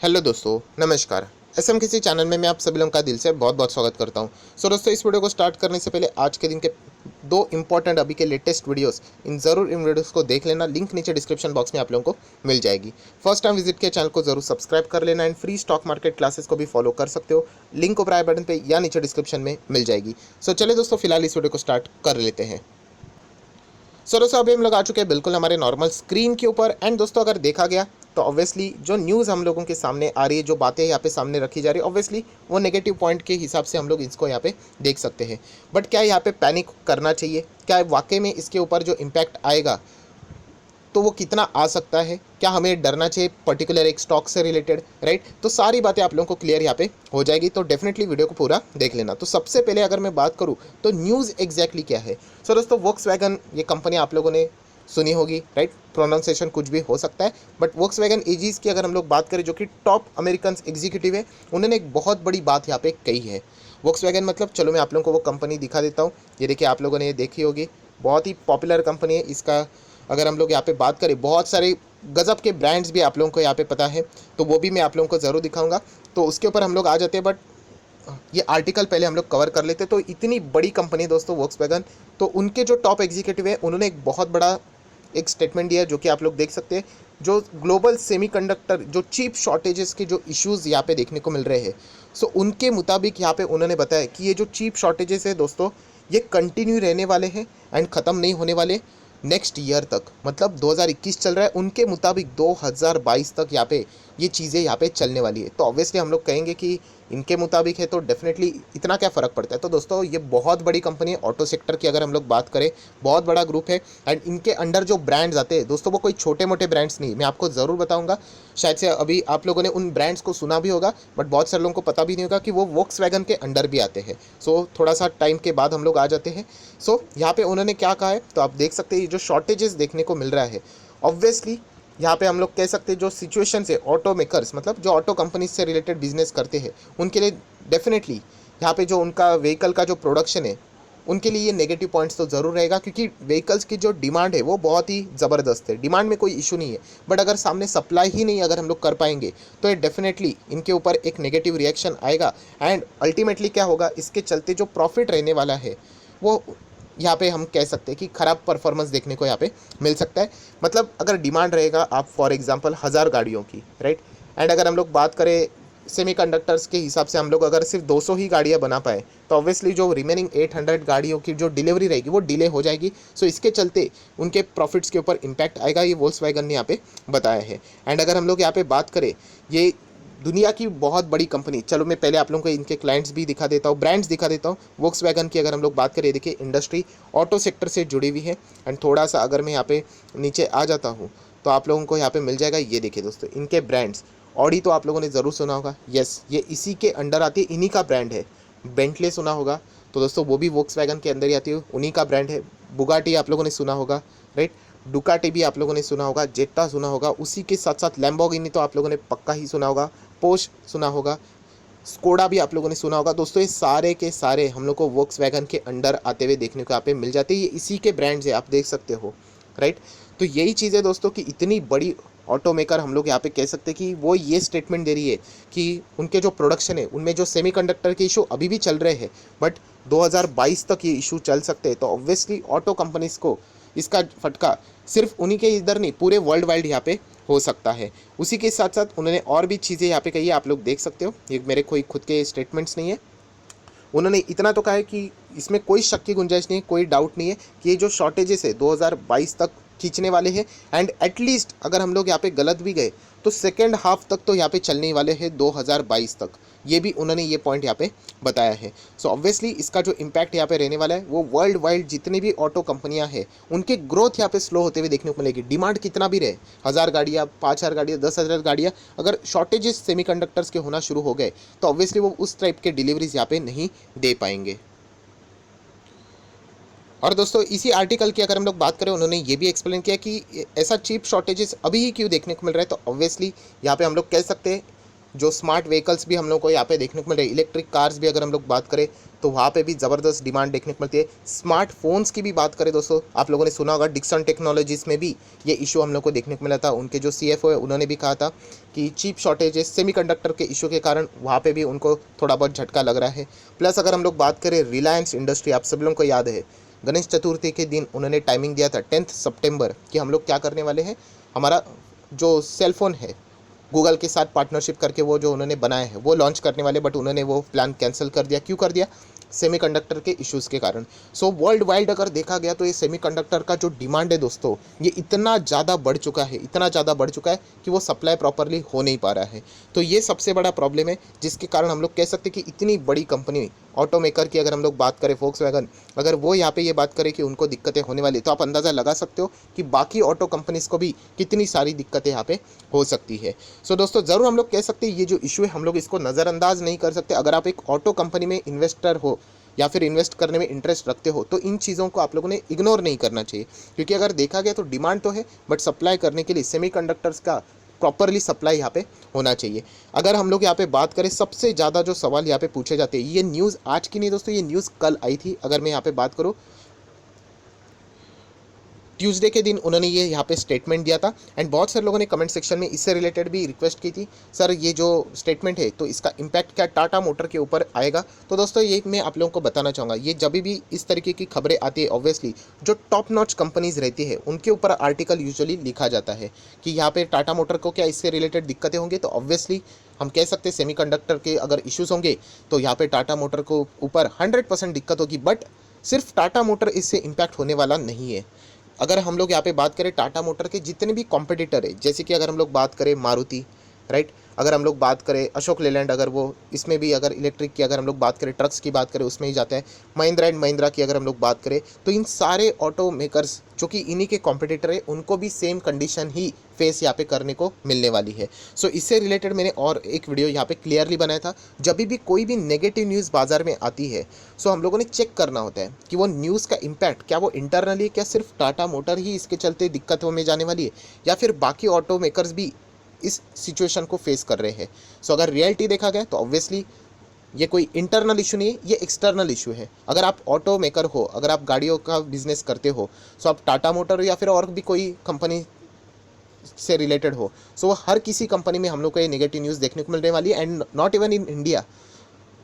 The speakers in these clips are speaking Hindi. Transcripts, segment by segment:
हेलो दोस्तों, नमस्कार। एसएम किसी चैनल में मैं आप सभी लोगों का दिल से बहुत बहुत स्वागत करता हूं। दोस्तों, इस वीडियो को स्टार्ट करने से पहले आज के दिन के दो इंपॉर्टेंट अभी के लेटेस्ट वीडियोस इन वीडियोस को देख लेना। लिंक नीचे डिस्क्रिप्शन बॉक्स में आप लोगों को मिल जाएगी। फर्स्ट टाइम विजिट किया चैनल को जरूर सब्सक्राइब कर लेना and free stock market classes को भी फॉलो कर सकते हो। लिंक ऊपर आई बटन पे या नीचे डिस्क्रिप्शन में मिल जाएगी। चलिए दोस्तों, फिलहाल इस वीडियो को स्टार्ट कर लेते हैं। दोस्तों, अभी हम लोग आ चुके हैं बिल्कुल हमारे नॉर्मल स्क्रीन के ऊपर। एंड दोस्तों, अगर देखा गया तो ऑब्वियसली जो न्यूज़ हम लोगों के सामने आ रही है, जो बातें यहाँ पे सामने रखी जा रही है, ऑब्वियसली वो नेगेटिव पॉइंट के हिसाब से हम लोग इसको यहाँ पे देख सकते हैं। बट क्या यहाँ पे पैनिक करना चाहिए? क्या वाकई में इसके ऊपर जो इम्पैक्ट आएगा तो वो कितना आ सकता है? क्या हमें डरना चाहिए पर्टिकुलर एक स्टॉक से रिलेटेड, राइट? तो सारी बातें आप लोगों को क्लियर यहाँ पे हो जाएगी, तो डेफिनेटली वीडियो को पूरा देख लेना। तो सबसे पहले अगर मैं बात करूँ तो न्यूज़ एग्जैक्टली क्या है। दोस्तों, वोक्सवैगन ये कंपनी आप लोगों ने सुनी होगी, राइट? प्रोनाउंसिएशन कुछ भी हो सकता है, बट वोक्सवैगन एजीज की अगर हम लोग बात करें, जो कि टॉप अमेरिकन एग्जीक्यूटिव है, उन्होंने एक बहुत बड़ी बात यहाँ पे कही है। वोक्सवैगन मतलब, चलो मैं आप लोगों को वो कंपनी दिखा देता हूँ। ये देखिए, आप लोगों ने ये देखी होगी, बहुत ही पॉपुलर कंपनी है। इसका अगर हम लोग यहाँ पे बात करें, बहुत सारे गजब के ब्रांड्स भी आप लोगों को यहाँ पे पता है, तो वो भी मैं आप लोगों को ज़रूर दिखाऊंगा। तो उसके ऊपर हम लोग आ जाते हैं, बट ये आर्टिकल पहले हम लोग कवर कर लेते। तो इतनी बड़ी कंपनी दोस्तों वोक्सवैगन, तो उनके जो टॉप एग्जीक्यूटिव है, उन्होंने एक बहुत बड़ा एक स्टेटमेंट दिया है, जो कि आप लोग देख सकते हैं। जो ग्लोबल सेमीकंडक्टर, जो चिप शॉर्टेजेस के जो इश्यूज़ यहाँ पे देखने को मिल रहे हैं, सो उनके मुताबिक यहाँ पे उन्होंने बताया कि ये जो चिप शॉर्टेजेस है दोस्तों, ये कंटिन्यू रहने वाले हैं एंड ख़त्म नहीं होने वाले नेक्स्ट ईयर तक। मतलब 2021 चल रहा है, उनके मुताबिक 2022 तक यहाँ पे ये चीज़ें यहाँ पे चलने वाली है। तो ऑब्वियसली हम लोग कहेंगे कि इनके मुताबिक है, तो डेफिनेटली इतना क्या फ़र्क पड़ता है। तो दोस्तों, ये बहुत बड़ी कंपनी है। ऑटो सेक्टर की अगर हम लोग बात करें, बहुत बड़ा ग्रुप है। एंड इनके अंडर जो ब्रांड्स आते हैं दोस्तों, वो कोई छोटे मोटे ब्रांड्स नहीं। मैं आपको ज़रूर बताऊंगा, शायद से अभी आप लोगों ने उन ब्रांड्स को सुना भी होगा, बट बहुत सारे लोगों को पता भी नहीं होगा कि वो वोक्सवैगन के अंडर भी आते हैं। थोड़ा सा टाइम के बाद हम लोग आ जाते हैं। यहाँ पे उन्होंने क्या कहा है, तो आप देख सकते हैं, जो शॉर्टेजेस देखने को मिल रहा है, ऑब्वियसली यहाँ पे हम लोग कह सकते हैं जो सिचुएशन है, ऑटो मेकर्स मतलब जो ऑटो कंपनी से रिलेटेड बिजनेस करते हैं, उनके लिए डेफिनेटली यहाँ पे जो उनका व्हीकल का जो प्रोडक्शन है, उनके लिए ये नेगेटिव पॉइंट्स तो ज़रूर रहेगा, क्योंकि व्हीकल्स की जो डिमांड है वो बहुत ही ज़बरदस्त है। डिमांड में कोई इशू नहीं है, बट अगर सामने सप्लाई ही नहीं अगर हम लोग कर पाएंगे, तो ये डेफिनेटली इनके ऊपर एक नेगेटिव रिएक्शन आएगा। एंड अल्टीमेटली क्या होगा, इसके चलते जो प्रॉफिट रहने वाला है, वो यहाँ पे हम कह सकते हैं कि ख़राब परफॉर्मेंस देखने को यहाँ पे मिल सकता है। मतलब अगर डिमांड रहेगा, आप फॉर एग्जांपल 1000 गाड़ियों की, राइट? एंड अगर हम लोग बात करें सेमीकंडक्टर्स के हिसाब से, हम लोग अगर सिर्फ 200 ही गाड़ियाँ बना पाए, तो ऑब्वियसली जो रिमेनिंग 800 गाड़ियों की जो डिलीवरी रहेगी वो डिले हो जाएगी। इसके चलते उनके प्रॉफिट्स के ऊपर इम्पैक्ट आएगा, ये वोल्क्सवैगन ने यहाँ पे बताया है। एंड अगर हम लोग यहाँ पे बात करें, ये दुनिया की बहुत बड़ी कंपनी, चलो मैं पहले आप लोगों को इनके क्लाइंट्स भी दिखा देता हूँ, ब्रांड्स दिखा देता हूँ। वोक्सवैगन की अगर हम लोग बात करें, देखिए इंडस्ट्री ऑटो सेक्टर से जुड़ी हुई है। एंड थोड़ा सा अगर मैं यहाँ पे नीचे आ जाता हूँ, तो आप लोगों को यहाँ पे मिल जाएगा, ये देखिए दोस्तों, इनके ब्रांड्स। ऑडी तो आप लोगों ने ज़रूर सुना होगा, यस, ये इसी के अंडर आती है, इन्हीं का ब्रांड है। बेंटले सुना होगा, तो दोस्तों वो भी वोक्सवैगन के अंदर ही आती है, उन्हीं का ब्रांड है। बुगाटी आप लोगों ने सुना होगा, राइट? डुकाटी भी आप लोगों ने सुना होगा, जेट्टा सुना होगा, उसी के साथ साथ लैम्बोर्गिनी तो आप लोगों ने पक्का ही सुना होगा, पोर्श सुना होगा, स्कोडा भी आप लोगों ने सुना होगा। दोस्तों, ये सारे के सारे हम लोग को वोक्सवैगन के अंडर आते हुए देखने को यहाँ पे मिल जाते हैं। ये इसी के ब्रांड्स है, आप देख सकते हो, राइट? तो यही चीज़ है दोस्तों कि इतनी बड़ी ऑटो मेकर हम लोग यहाँ पे कह सकते हैं कि वो ये स्टेटमेंट दे रही है कि उनके जो प्रोडक्शन है, उनमें जो सेमीकंडक्टर के इशू अभी भी चल रहे हैं, बट 2022 तक ये इशू चल सकते हैं। तो ऑब्वियसली ऑटो कंपनीज को इसका फटका सिर्फ उन्हीं के इधर नहीं, पूरे वर्ल्ड वाइड यहाँ पे हो सकता है। उसी के साथ साथ उन्होंने और भी चीज़ें यहाँ पे कही है, आप लोग देख सकते हो। ये मेरे कोई खुद के स्टेटमेंट्स नहीं है, उन्होंने इतना तो कहा है कि इसमें कोई शक की गुंजाइश नहीं है, कोई डाउट नहीं है कि ये जो शॉर्टेजेस है 2022 तक खींचने वाले हैं। एंड एटलीस्ट अगर हम लोग यहाँ पे गलत भी गए, तो सेकेंड हाफ तक तो यहाँ पे चलने वाले हैं 2022 तक। ये भी उन्होंने ये पॉइंट यहाँ पे बताया है। ऑब्वियसली इसका जो इम्पैक्ट यहाँ पे रहने वाला है, वो वर्ल्ड वाइड जितनी भी ऑटो कंपनियां हैं, उनके ग्रोथ यहाँ पे स्लो होते हुए देखने को मिलेगी। डिमांड कितना भी रहे, 1000 गाड़ियाँ, 5000 गाड़ियाँ, 10,000 गाड़ियाँ, अगर शॉर्टेजेस सेमीकंडक्टर्स के होना शुरू हो गए, तो ऑब्वियसली वो उस टाइप के डिलीवरीज यहाँ पे नहीं दे पाएंगे। और दोस्तों, इसी आर्टिकल की अगर हम लोग बात करें, उन्होंने ये भी एक्सप्लेन किया कि ऐसा चीप शॉर्टेजेस अभी ही क्यों देखने को मिल रहा है। तो ऑब्वियसली यहाँ पे हम लोग कह सकते हैं जो स्मार्ट व्हीकल्स भी हम लोग को यहाँ पे देखने को मिल रहे हैं, इलेक्ट्रिक कार्स भी अगर हम लोग बात करें तो वहाँ पे भी ज़बरदस्त डिमांड देखने को मिलती है। स्मार्टफोन्स की भी बात करें दोस्तों, आप लोगों ने सुना होगा डिक्सन टेक्नोलॉजीज़ में भी ये इशू हम लोग को देखने को मिला था। उनके जो CFO है उन्होंने भी कहा था कि चिप शॉर्टेजेस सेमीकंडक्टर के इशू के कारण वहाँ पे भी उनको थोड़ा बहुत झटका लग रहा है। प्लस अगर हम लोग बात करें रिलायंस इंडस्ट्री, आप सब लोगों को याद है गणेश चतुर्थी के दिन उन्होंने टाइमिंग दिया था 10 सितंबर कि हम लोग क्या करने वाले हैं, हमारा जो सेलफोन है गूगल के साथ पार्टनरशिप करके वो जो उन्होंने बनाया है वो लॉन्च करने वाले, बट उन्होंने वो प्लान कैंसिल कर दिया। क्यों कर दिया? सेमीकंडक्टर के इश्यूज़ के कारण। सो वर्ल्ड वाइड अगर देखा गया तो ये सेमीकंडक्टर का जो डिमांड है दोस्तों, ये इतना ज़्यादा बढ़ चुका है, इतना ज़्यादा बढ़ चुका है कि वो सप्लाई प्रॉपरली हो नहीं पा रहा है। तो ये सबसे बड़ा प्रॉब्लम है जिसके कारण हम लोग कह सकते हैं कि इतनी बड़ी कंपनी ऑटो मेकर की अगर हम लोग बात करें वोक्सवैगन, अगर वो यहाँ पे ये बात करें कि उनको दिक्कतें होने वाली, तो आप अंदाज़ा लगा सकते हो कि बाकी ऑटो कंपनीज़ को भी कितनी सारी दिक्कतें यहाँ पे हो सकती है। सो दोस्तों ज़रूर हम लोग कह सकते हैं ये जो इशू है हम लोग इसको नज़रअंदाज नहीं कर सकते। अगर आप एक ऑटो कंपनी में इन्वेस्टर हो या फिर इन्वेस्ट करने में इंटरेस्ट रखते हो तो इन चीज़ों को आप लोगों ने इग्नोर नहीं करना चाहिए, क्योंकि अगर देखा गया तो डिमांड तो है बट सप्लाई करने के लिए सेमीकंडक्टर्स का प्रॉपरली सप्लाई यहाँ पे होना चाहिए। अगर हम लोग यहाँ पे बात करें सबसे ज़्यादा जो सवाल यहाँ पे पूछे जाते हैं, ये न्यूज़ आज की नहीं दोस्तों, ये न्यूज़ कल आई थी। अगर मैं यहाँ पे बात करूँ ट्यूसडे के दिन उन्होंने ये यहाँ पे स्टेटमेंट दिया था एंड बहुत सारे लोगों ने कमेंट सेक्शन में इससे रिलेटेड भी रिक्वेस्ट की थी, सर ये जो स्टेटमेंट है तो इसका इम्पैक्ट क्या टाटा मोटर के ऊपर आएगा। तो दोस्तों ये मैं आप लोगों को बताना चाहूँगा, ये जब भी इस तरीके की खबरें आती है ऑब्वियसली जो टॉप नॉच कंपनीज रहती है उनके ऊपर आर्टिकल यूजुअली लिखा जाता है कि यहाँ पे टाटा मोटर को क्या इससे रिलेटेड दिक्कतें होंगी। तो ऑब्वियसली हम कह सकते हैं सेमीकंडक्टर के अगर इश्यूज होंगे तो यहाँ पे टाटा मोटर को ऊपर 100% दिक्कत होगी, बट सिर्फ टाटा मोटर इससे इम्पैक्ट होने वाला नहीं है। अगर हम लोग यहाँ पे बात करें टाटा मोटर के जितने भी कॉम्पिटिटर है, जैसे कि अगर हम लोग बात करें मारुति, राइट, अगर हम लोग बात करें अशोक लेलैंड, अगर वो इसमें भी अगर इलेक्ट्रिक की अगर हम लोग बात करें, ट्रक्स की बात करें उसमें ही जाता है, महिंद्रा एंड महिंद्रा की अगर हम लोग बात करें, तो इन सारे ऑटो मेकर्स जो कि इन्हीं के कॉम्पिटिटर है उनको भी सेम कंडीशन ही फेस यहाँ पे करने को मिलने वाली है। सो इससे रिलेटेड मैंने और एक वीडियो यहाँ पे क्लियरली बनाया था। जब भी कोई भी नेगेटिव न्यूज़ बाजार में आती है सो हम लोगों ने चेक करना होता है कि वो न्यूज़ का इम्पैक्ट क्या वो इंटरनली, क्या सिर्फ टाटा मोटर ही इसके चलते दिक्कतों में जाने वाली है या फिर बाकी ऑटो मेकर्स भी इस सिचुएशन को फेस कर रहे हैं। सो अगर रियलिटी देखा गया तो ऑब्वियसली ये कोई इंटरनल इशू नहीं है, ये एक्सटर्नल इशू है। अगर आप ऑटो मेकर हो, अगर आप गाड़ियों का बिजनेस करते हो, सो आप टाटा मोटर या फिर और भी कोई कंपनी से रिलेटेड हो, सो वो हर किसी कंपनी में हम लोग को ये नेगेटिव न्यूज़ देखने को मिलने वाली है and not even in India,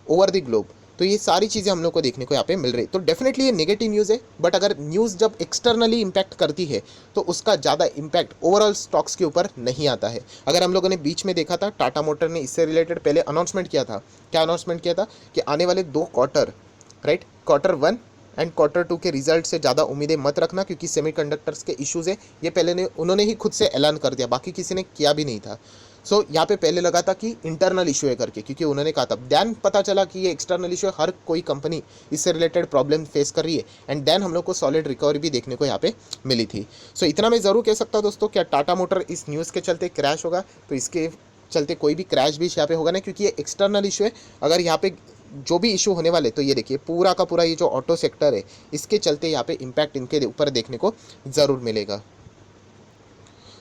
over the globe. तो ये सारी चीज़ें हम लोग को देखने को यहाँ पे मिल रही है। तो डेफिनेटली ये नेगेटिव न्यूज़ है, बट अगर न्यूज़ जब एक्सटर्नली इम्पैक्ट करती है तो उसका ज़्यादा इम्पैक्ट ओवरऑल स्टॉक्स के ऊपर नहीं आता है। अगर हम लोगों ने बीच में देखा था टाटा मोटर ने इससे रिलेटेड पहले अनाउंसमेंट किया था, क्या अनाउंसमेंट किया था कि आने वाले 2 quarter, right, quarter 1 and quarter 2 के रिजल्ट से ज़्यादा उम्मीदें मत रखना क्योंकि सेमीकंडक्टर्स के इश्यूज़ है। ये पहले उन्होंने ही खुद से ऐलान कर दिया, बाकी किसी ने किया भी नहीं था। सो यहाँ पे पहले लगा था कि इंटरनल इशू है करके, क्योंकि उन्होंने कहा था, दैन पता चला कि ये एक्सटर्नल इशू है, हर कोई कंपनी इससे रिलेटेड प्रॉब्लम फेस कर रही है एंड देन हम लोग को सॉलिड रिकवरी भी देखने को यहाँ पे मिली थी। सो इतना मैं ज़रूर कह सकता हूँ दोस्तों, क्या टाटा मोटर इस न्यूज़ के चलते क्रैश होगा, तो इसके चलते कोई भी क्रैश भी यहाँ पे होगा नहीं, क्योंकि ये एक्सटर्नल इशू है। अगर यहाँ पे जो भी इशू होने वाले, तो ये देखिए पूरा का पूरा ये जो ऑटो सेक्टर है इसके चलते यहाँ पे इम्पैक्ट इनके ऊपर देखने को ज़रूर मिलेगा।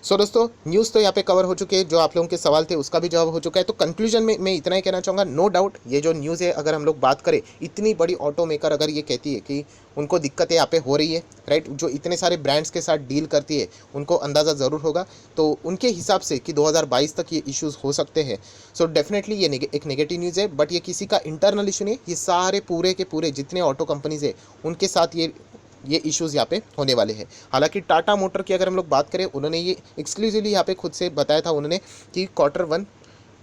सो दोस्तों न्यूज़ तो यहाँ पे कवर हो चुके हैं, जो आप लोगों के सवाल थे उसका भी जवाब हो चुका है। तो कंक्लूजन में मैं इतना ही कहना चाहूँगा, नो डाउट ये जो न्यूज़ है अगर हम लोग बात करें, इतनी बड़ी ऑटो मेकर अगर ये कहती है कि उनको दिक्कतें यहाँ पे हो रही है, राइट, जो इतने सारे ब्रांड्स के साथ डील करती है उनको अंदाज़ा ज़रूर होगा, तो उनके हिसाब से कि 2022 तक ये इश्यूज़ हो सकते हैं। सो डेफिनेटली ये एक नेगेटिव न्यूज़ है, बट ये किसी का इंटरनल इशू नहीं, ये सारे पूरे के पूरे जितने ऑटो कंपनीज़ है उनके साथ ये इश्यूज़ यहाँ पे होने वाले हैं। हालांकि टाटा मोटर की अगर हम लोग बात करें, उन्होंने ये एक्सक्लूसिवली यहाँ पे खुद से बताया था उन्होंने कि क्वार्टर 1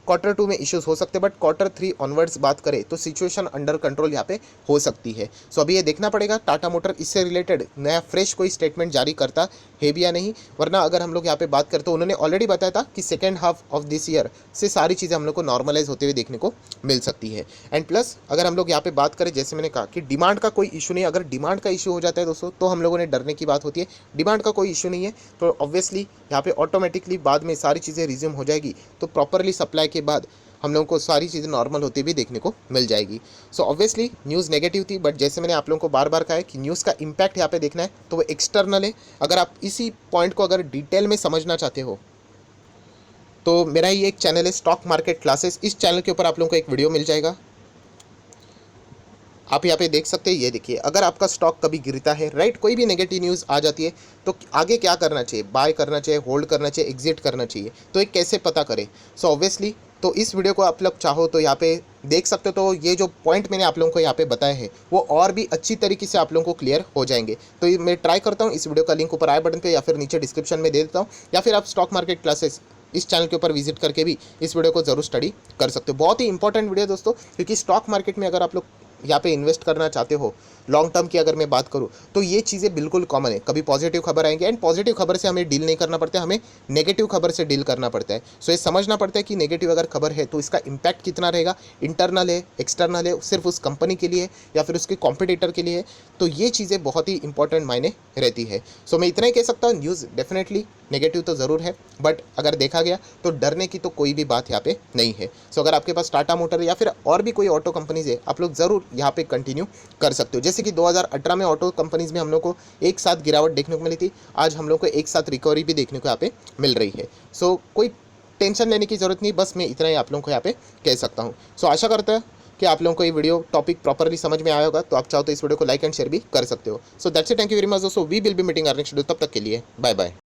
क्वार्टर 2 में इश्यूज़ हो सकते हैं, बट क्वार्टर 3 ऑनवर्ड्स बात करें तो सिचुएशन अंडर कंट्रोल यहाँ पे हो सकती है। सो अभी ये देखना पड़ेगा टाटा मोटर इससे रिलेटेड नया फ्रेश कोई स्टेटमेंट जारी करता है भी या नहीं, वरना अगर हम लोग यहाँ पे बात करें तो उन्होंने ऑलरेडी बताया था कि second half of this year से सारी चीज़ें हम लोग को नॉर्मलाइज होते हुए देखने को मिल सकती है। एंड प्लस अगर हम लोग यहाँ पे बात करें, जैसे मैंने कहा कि डिमांड का कोई इशू नहीं, अगर डिमांड का इशू हो जाता है दोस्तों तो हम लोगों ने डरने की बात होती है। डिमांड का कोई इशू नहीं है तो ऑब्वियसली यहाँ पे ऑटोमेटिकली बाद में सारी चीज़ें रिज्यूम हो जाएगी, तो प्रॉपरली सप्लाई के बाद हम लोगों को सारी चीज़ें नॉर्मल होती भी देखने को मिल जाएगी। सो ऑब्वियसली न्यूज़ नेगेटिव थी, बट जैसे मैंने आप लोगों को बार बार कहा है कि न्यूज़ का इम्पैक्ट यहाँ पे देखना है तो वो एक्सटर्नल है। अगर आप इसी पॉइंट को अगर डिटेल में समझना चाहते हो तो मेरा ये एक चैनल है स्टॉक मार्केट क्लासेस, इस चैनल के ऊपर आप लोगों को एक वीडियो मिल जाएगा। आप यहाँ पे देख सकते हैं, ये देखिए, अगर आपका स्टॉक कभी गिरता है, राइट, कोई भी नेगेटिव न्यूज़ आ जाती है, तो आगे क्या करना चाहिए, बाय करना चाहिए, होल्ड करना चाहिए, एग्जिट करना चाहिए, तो ये कैसे पता करें। सो ऑब्वियसली तो इस वीडियो को आप लोग चाहो तो यहाँ पे देख सकते हो, तो ये जो पॉइंट मैंने आप लोगों को यहाँ पे बताए हैं वो और भी अच्छी तरीके से आप लोगों को क्लियर हो जाएंगे। तो ये मैं ट्राई करता हूँ, इस वीडियो का लिंक ऊपर आई बटन पे या फिर नीचे डिस्क्रिप्शन में दे देता हूँ, या फिर आप स्टॉक मार्केट क्लासेस इस चैनल के ऊपर विजिट करके भी इस वीडियो को जरूर स्टडी कर सकते हो। बहुत ही इंपॉर्टेंट वीडियो दोस्तों, क्योंकि स्टॉक मार्केट में अगर आप लोग यहाँ पे इन्वेस्ट करना चाहते हो लॉन्ग टर्म की अगर मैं बात करूँ, तो ये चीज़ें बिल्कुल कॉमन है। कभी पॉजिटिव खबर आएंगे, एंड पॉजिटिव खबर से हमें डील नहीं करना पड़ता है, हमें नेगेटिव खबर से डील करना पड़ता है। सो ये समझना पड़ता है कि नेगेटिव अगर खबर है तो इसका इम्पैक्ट कितना रहेगा, इंटरनल है, एक्सटर्नल है, सिर्फ उस कंपनी के लिए या फिर उसके कॉम्पिटिटर के लिए। तो ये चीज़ें बहुत ही इंपॉर्टेंट मायने रहती है। सो मैं इतना ही कह सकता हूँ, न्यूज़ डेफिनेटली नेगेटिव तो ज़रूर है, बट अगर देखा गया तो डरने की तो कोई भी बात यहाँ पे नहीं है। सो अगर आपके पास टाटा मोटर या फिर और भी कोई ऑटो कंपनीज है, आप लोग ज़रूर यहाँ पे कंटिन्यू कर सकते हो। जैसे कि 2018 में ऑटो कंपनीज में हम लोग को एक साथ गिरावट देखने को मिली थी, आज हम लोग को एक साथ रिकवरी भी देखने को यहाँ पे मिल रही है। सो कोई टेंशन लेने की ज़रूरत नहीं, बस मैं इतना ही आप लोगों को यहाँ पे कह सकता हूँ। सो आशा करता है कि आप लोगों को ये वीडियो टॉपिक प्रॉपरली समझ में आया होगा। तो आप चाहो तो इस वीडियो को लाइक एंड शेयर भी कर सकते हो। So that's it, thank you very much दोस्तों, we will be meeting our next video, तब तक के लिए बाय बाय।